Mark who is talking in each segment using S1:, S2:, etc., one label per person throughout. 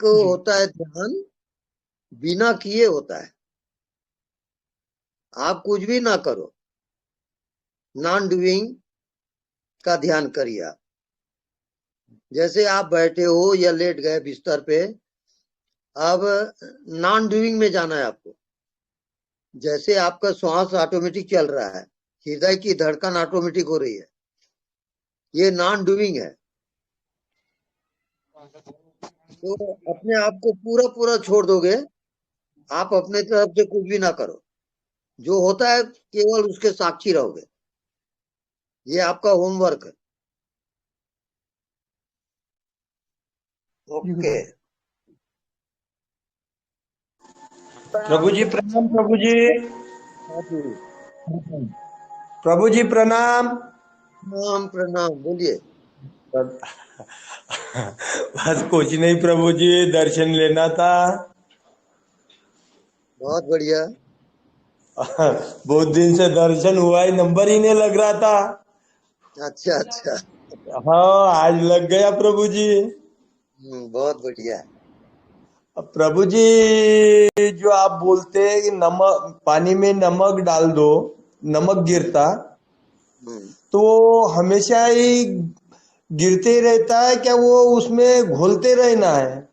S1: जी
S2: होता है ध्यान बिना किए होता है। आप कुछ भी ना करो, नॉन डूइंग का ध्यान करिए आप। जैसे आप बैठे हो या लेट गए बिस्तर पे, अब नॉन डूइंग में जाना है आपको। जैसे आपका श्वास ऑटोमेटिक चल रहा है, हृदय की धड़कन ऑटोमेटिक हो रही है, ये नॉन डूइंग है। तो अपने आप को पूरा पूरा छोड़ दोगे, आप अपने तरफ से कुछ भी ना करो, जो होता है केवल उसके साक्षी रहोगे। ये आपका होमवर्क है।
S1: जी
S2: ओके।
S1: गुरु।
S3: प्रभु जी प्रणाम। प्रभु जी,
S2: हाँ जी।
S3: प्रभु जी प्रणाम।
S2: प्रणाम प्रणाम, बोलिए।
S3: बस कुछ नहीं प्रभु जी, दर्शन लेना था।
S2: बहुत बढ़िया।
S3: बहुत दिन से दर्शन हुआ ही, नंबर ही नहीं लग रहा था।
S2: अच्छा अच्छा।
S3: हाँ, आज लग गया प्रभु जी।
S2: बहुत बढ़िया।
S3: अब प्रभु जी, जो आप बोलते हैं कि नमक, पानी में नमक डाल दो, नमक गिरता,
S2: हम्म।
S3: तो वो हमेशा ही गिरते ही रहता है क्या? वो उसमें घोलते रहना है?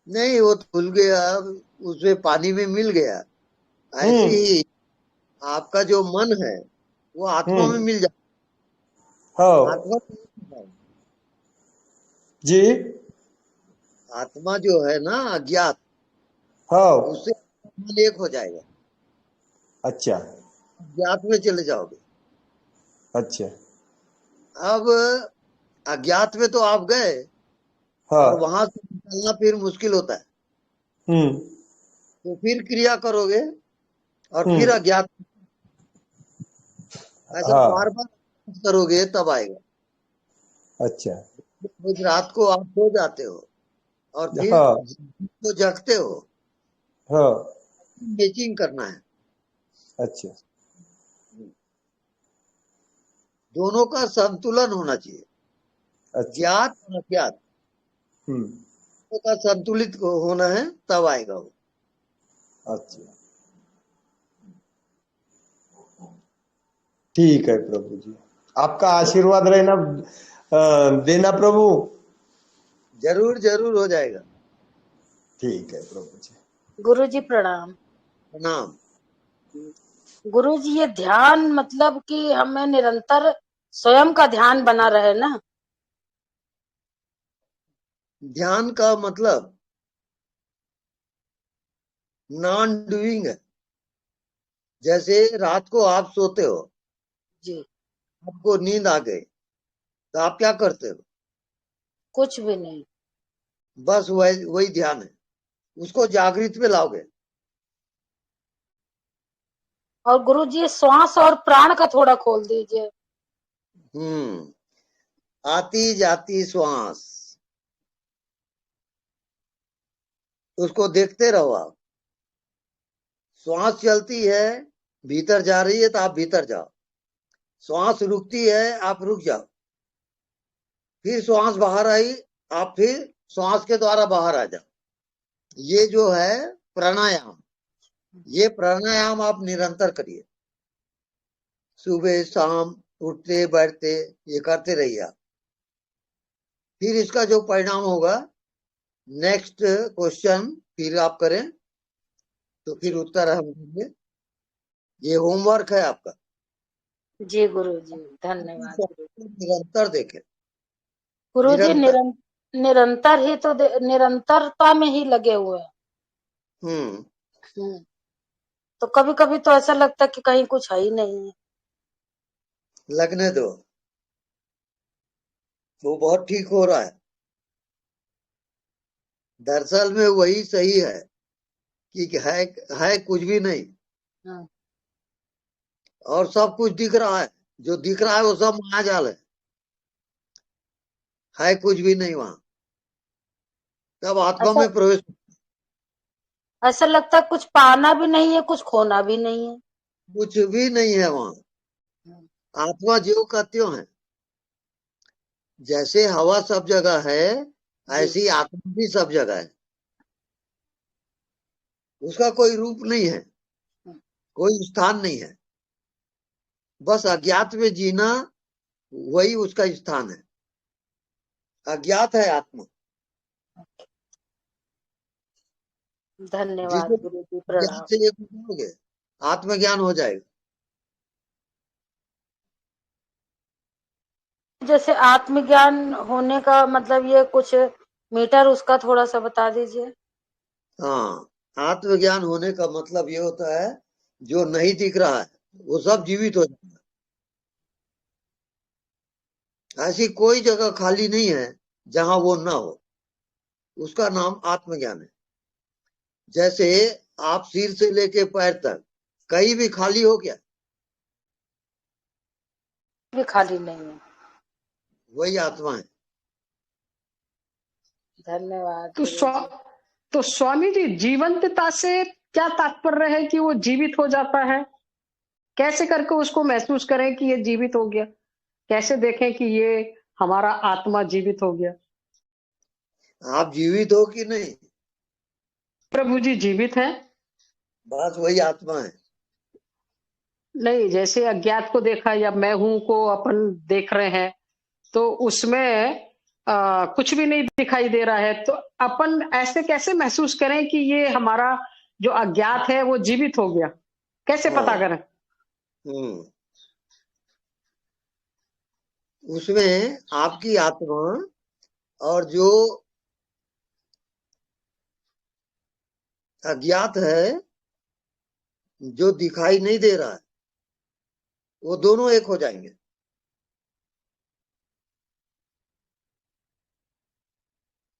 S2: नहीं, वो तो खुल गया, उसमें पानी में मिल गया। ऐसे
S3: हम्म।
S2: ही आपका जो मन है वो आत्मा में
S3: हम्म।
S2: मिल जाता है।
S3: हाँ
S2: आत्मा में मिल जाता है।
S3: जी।
S2: आत्मा जो है ना अज्ञात,
S3: हाँ।
S2: उससे मन एक हो जाएगा।
S3: अच्छा।
S2: अज्ञात में चले जाओगे।
S3: अच्छा।
S2: अब अज्ञात में तो आप गए, और
S3: हाँ।
S2: वहां से निकलना फिर मुश्किल होता है।
S3: हम्म।
S2: तो फिर क्रिया करोगे, और फिर
S3: हम्म।
S2: अज्ञात। ऐसा बार
S3: हाँ।
S2: बार करोगे तब आएगा।
S3: अच्छा।
S2: रोज रात को आप सो जाते हो, और फिर
S3: हाँ।
S2: तो जगते हो।
S3: हाँ।
S2: मैचिंग करना है।
S3: अच्छा।
S2: दोनों का संतुलन होना चाहिए,
S3: अच्छा।
S2: ज्ञात और अज्ञात।
S3: हम्म।
S2: दोनों का संतुलित होना है, तब आएगा वो।
S3: अच्छा। ठीक है प्रभु जी, आपका आशीर्वाद रहना, देना प्रभु।
S2: जरूर जरूर हो जाएगा।
S3: ठीक है प्रभु जी।
S4: गुरु जी प्रणाम।
S2: प्रणाम।
S4: गुरु जी, ये ध्यान मतलब कि हमें निरंतर स्वयं का ध्यान बना रहे ना?
S2: ध्यान का मतलब नॉन डूइंग है। जैसे रात को आप सोते हो,
S4: जी।
S2: आपको नींद आ गई, तो आप क्या करते हो?
S4: कुछ भी नहीं।
S2: बस वही वही ध्यान है। उसको जागृत में लाओगे।
S4: और गुरु जी, श्वास और प्राण का थोड़ा खोल दीजिए।
S2: आती जाती श्वास, उसको देखते रहो आप। श्वास चलती है, भीतर जा रही है तो आप भीतर जाओ। श्वास रुकती है, आप रुक जाओ। फिर श्वास बाहर आई, आप फिर श्वास के द्वारा बाहर आ जाओ। ये जो है प्राणायाम, ये प्राणायाम आप निरंतर करिए। सुबह शाम उठते बैठते ये करते रहिए आप। फिर इसका जो परिणाम होगा, नेक्स्ट क्वेश्चन फिर आप करें तो फिर उत्तर हम देंगे। ये होमवर्क है आपका।
S4: जी गुरु जी, धन्यवाद गुरु।
S2: निरंतर देखें।
S4: गुरु जी,
S2: निरंतर।
S4: निरंतर ही तो निरंतरता में ही लगे हुए हैं।
S2: हम्म।
S4: तो कभी कभी तो ऐसा लगता है कि कहीं कुछ है ही नहीं है।
S2: लगने दो, वो बहुत ठीक हो रहा है। दरअसल में वही सही है कि है कुछ भी नहीं,
S4: हाँ।
S2: और सब कुछ दिख रहा है। जो दिख रहा है वो सब मायाजाल है कुछ भी नहीं वहां। तब आत्मा
S4: ऐसा
S2: में प्रवेश।
S4: ऐसा लगता है कुछ पाना भी नहीं है, कुछ खोना भी नहीं है।
S2: कुछ भी नहीं है वहां। आत्मा ज्यो का त्यों है। जैसे हवा सब जगह है, ऐसी आत्मा भी सब जगह है। उसका कोई रूप नहीं है, कोई स्थान नहीं है, बस अज्ञात में जीना वही उसका स्थान है। अज्ञात है आत्मा।
S4: धन्यवाद
S2: जिसे
S4: गुरु जी,
S2: ज्ञान
S4: प्रणाम।
S2: से एक हो गए, आत्मज्ञान हो जाएगा।
S4: जैसे आत्मज्ञान होने का मतलब ये कुछ मीटर उसका थोड़ा सा बता दीजिए।
S2: हाँ, आत्मज्ञान होने का मतलब ये होता है जो नहीं दिख रहा है वो सब जीवित हो जाएगा। ऐसी कोई जगह खाली नहीं है जहां वो ना हो, उसका नाम आत्मज्ञान है। जैसे आप सिर से लेके पैर तक कहीं भी खाली हो गया,
S4: भी खाली नहीं है।
S2: वही आत्मा है।
S4: धन्यवाद
S1: तो
S4: गुरु जी।
S1: तो स्वामी जी, जीवंतता से क्या तात्पर्य है कि वो जीवित हो जाता है? कैसे करके उसको महसूस करें कि ये जीवित हो गया? कैसे देखें कि ये हमारा आत्मा जीवित हो गया?
S2: आप जीवित हो कि नहीं,
S1: प्रभु जी जीवित हैं।
S2: बस वही आत्मा है।
S1: नहीं, जैसे अज्ञात को देखा या मैं हूं को अपन देख रहे हैं, तो उसमें कुछ भी नहीं दिखाई दे रहा है, तो अपन ऐसे कैसे महसूस करें कि ये हमारा जो अज्ञात है वो जीवित हो गया? कैसे पता
S2: हाँ।
S1: करें?
S2: हम्म उसमें आपकी आत्मा और जो अज्ञात है, जो दिखाई नहीं दे रहा है, वो दोनों एक हो जाएंगे।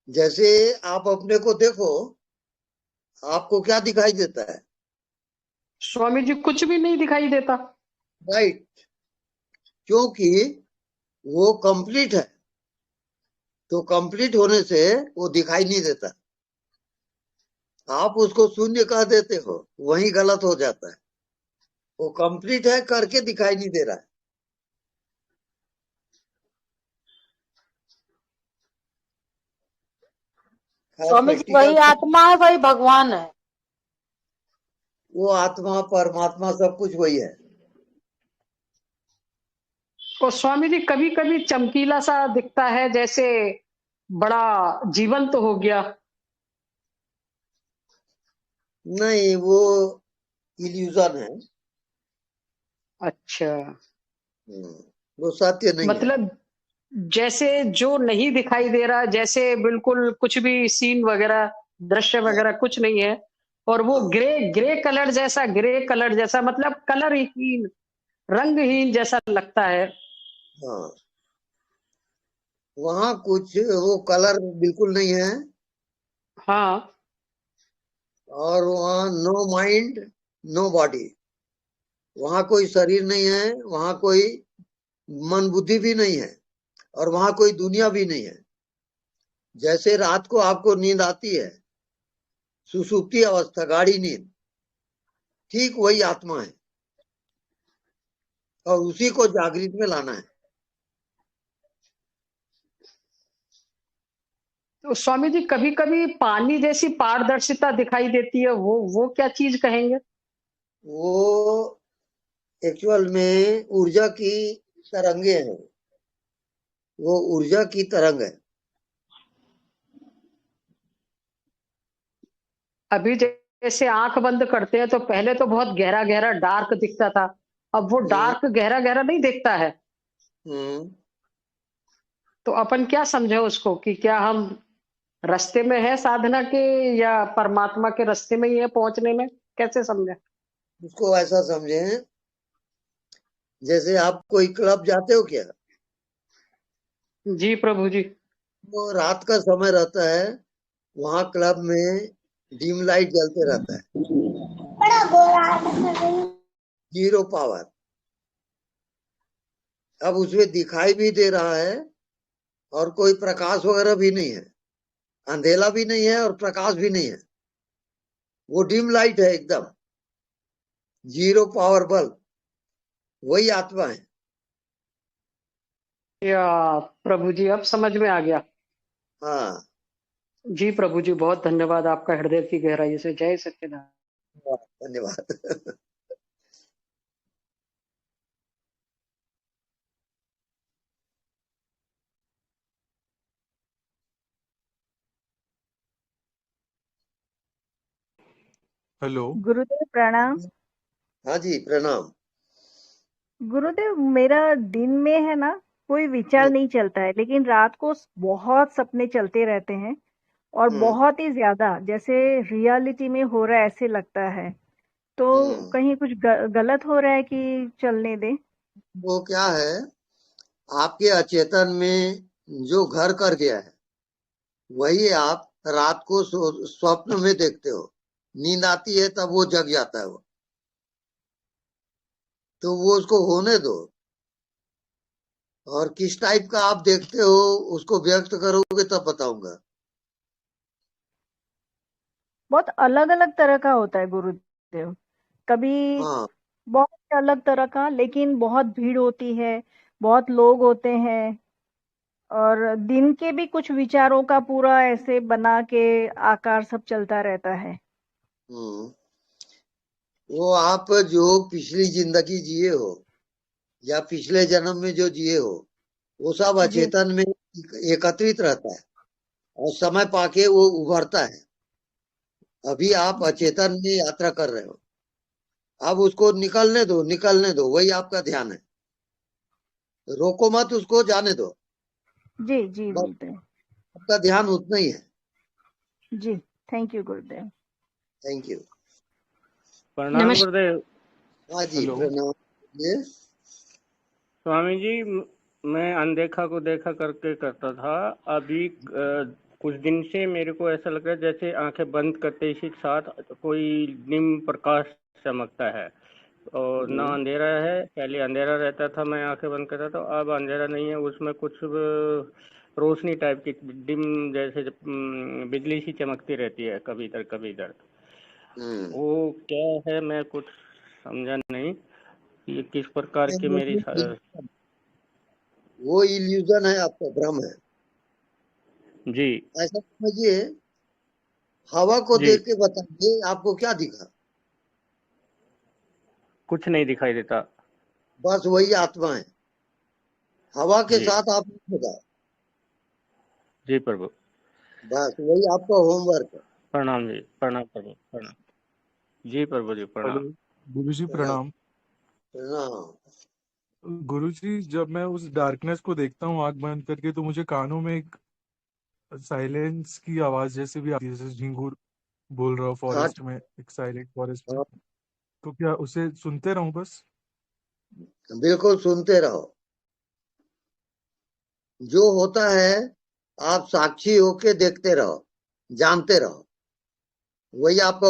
S2: जैसे आप अपने को देखो, आपको क्या दिखाई देता है?
S1: स्वामी जी कुछ भी नहीं दिखाई देता।
S2: राइट, क्योंकि वो कंप्लीट है। तो कंप्लीट होने से वो दिखाई नहीं देता। आप उसको शून्य कह देते हो, वही गलत हो जाता है। वो कंप्लीट है करके दिखाई नहीं दे रहा है। खैर
S4: स्वामी जी,
S2: प्रैक्टिकल,
S4: वही आत्मा है, वही भगवान है।
S2: वो आत्मा परमात्मा सब कुछ वही है।
S1: और स्वामी जी कभी कभी चमकीला सा दिखता है, जैसे बड़ा जीवंत हो गया।
S2: नहीं, वो इल्यूजन है।
S1: अच्छा,
S2: वो सत्य नहीं है।
S1: मतलब जैसे जो नहीं दिखाई दे रहा, जैसे बिल्कुल कुछ भी सीन वगैरह, दृश्य
S2: हाँ,
S1: वगैरह कुछ नहीं है, और वो
S2: हाँ,
S1: ग्रे ग्रे कलर जैसा, मतलब कलरहीन, रंगहीन जैसा लगता है।
S2: हाँ। वहां कुछ वो कलर बिल्कुल नहीं है।
S1: हाँ।
S2: और वहाँ नो माइंड, नो बॉडी। वहां कोई शरीर नहीं है, वहां कोई मन बुद्धि भी नहीं है, और वहां कोई दुनिया भी नहीं है। जैसे रात को आपको नींद आती है, सुसुप्ति अवस्था, गाढ़ी नींद, ठीक वही आत्मा है। और उसी को जागृत में लाना है।
S1: तो स्वामी जी कभी कभी पानी जैसी पारदर्शिता दिखाई देती है, वो क्या चीज कहेंगे?
S2: वो एक्चुअल में ऊर्जा की तरंगे हैं। वो ऊर्जा की तरंग है।
S1: अभी जैसे आंख बंद करते हैं तो पहले तो बहुत गहरा गहरा डार्क दिखता था, अब वो
S2: हम्म
S1: डार्क गहरा गहरा नहीं दिखता है।
S2: हम्म
S1: तो अपन क्या समझे उसको, कि क्या हम रास्ते में है साधना के, या परमात्मा के रास्ते में ही है पहुंचने में? कैसे समझे?
S2: उसको ऐसा समझे, जैसे आप कोई क्लब जाते हो क्या?
S1: जी प्रभु जी।
S2: वो रात का समय रहता है, वहां क्लब में डिम लाइट जलते रहता है, जीरो पावर। अब उसमें दिखाई भी दे रहा है, और कोई प्रकाश वगैरह भी नहीं है। अंधेला भी नहीं है और प्रकाश भी नहीं है। वो डिम लाइट है, एकदम जीरो पावर बल्ब। वही आत्मा है।
S1: या प्रभु जी, अब समझ में आ गया।
S2: हाँ,
S1: जी प्रभु जी, बहुत धन्यवाद आपका हृदय की गहराई से। जय सच्चिदानंद।
S2: धन्यवाद।
S5: हेलो।
S6: गुरुदेव प्रणाम।
S2: हाँ जी, प्रणाम।
S6: गुरुदेव, मेरा दिन में है ना कोई विचार नहीं चलता है, लेकिन रात को बहुत सपने चलते रहते हैं और
S2: हम्म,
S6: बहुत ही ज्यादा, जैसे रियलिटी में हो रहा है ऐसे लगता है। तो
S2: हम्म।
S6: कहीं कुछ गलत हो रहा है कि चलने दे?
S2: वो क्या है, आपके अचेतन में जो घर कर गया है वही आप रात को स्वप्न में देखते हो। नींद आती है तब वो जग जाता है वो, तो वो उसको होने दो। और किस टाइप का आप देखते हो उसको व्यक्त करोगे तब बताऊंगा।
S6: बहुत अलग अलग तरह का होता है गुरुदेव। कभी
S2: हाँ।
S6: बहुत अलग तरह का, लेकिन बहुत भीड़ होती है, बहुत लोग होते हैं, और दिन के भी कुछ विचारों का पूरा ऐसे बना के आकार सब चलता रहता है।
S2: हम्म। वो आप जो पिछली जिंदगी जिए हो या पिछले जन्म में जो जिए हो वो सब
S6: जी
S2: अचेतन में एकत्रित रहता है और समय पाके वो उभरता है। अभी आप अचेतन में यात्रा कर रहे हो, अब उसको निकलने दो, वही आपका ध्यान है। रोको मत उसको, जाने दो।
S6: जी जी
S2: बस
S6: गुरुदेव।
S2: आपका ध्यान उतना ही है।
S6: जी, thank you Gurudev.
S2: Thank you.
S7: प्रणाम गुरुदेव।
S2: हाँ जी,
S5: हेलो।
S2: प्रणाम। ये
S7: स्वामी जी, मैं अनदेखा को देखा करके करता था। अभी कुछ दिन से मेरे को ऐसा लग रहा है जैसे आंखें बंद करते ही साथ कोई डिम प्रकाश चमकता है, और ना अंधेरा है। पहले अंधेरा रहता था, मैं आंखें बंद करता था, अब अंधेरा नहीं है, उसमें कुछ रोशनी टाइप की डिम, जैसे बिजली सी चमकती रहती है कभी इधर कभी इधर।
S2: हम्म।
S7: वो क्या है, मैं कुछ समझा नहीं ये किस प्रकार की मेरी
S2: वो इल्यूजन है, आपका भ्रम है।
S7: जी
S2: ऐसा समझिए, हवा को
S7: जी,
S2: देख के बताइए आपको क्या दिखा।
S7: कुछ नहीं दिखाई देता।
S2: बस वही आत्मा है। हवा के
S7: जी
S2: साथ आप नहीं जाओ।
S7: जी प्रभु।
S2: बस वही आपका होमवर्क है।
S7: प्रणाम जी, प्रणाम प्रभु, प्रणाम। जी प्रभु जी,
S5: हेलो।
S7: प्रणाम।
S5: गुरु जी
S2: प्रणाम।
S5: प्रणाम।
S2: प्रणाम।
S5: गुरु जी, जब मैं उस डार्कनेस को देखता हूँ आंख बंद करके, तो मुझे कानों में एक साइलेंस की आवाज जैसे भी आती है, जैसे झिंगुर बोल रहा हो
S2: हाँ।
S5: फॉरेस्ट में, एक साइलेंट फॉरेस्ट में।
S2: हाँ,
S5: तो क्या उसे सुनते रहूं बस?
S2: बिल्कुल सुनते रहो। जो होता है आप साक्षी होके देखते रहो, जानते रहो, वही आपका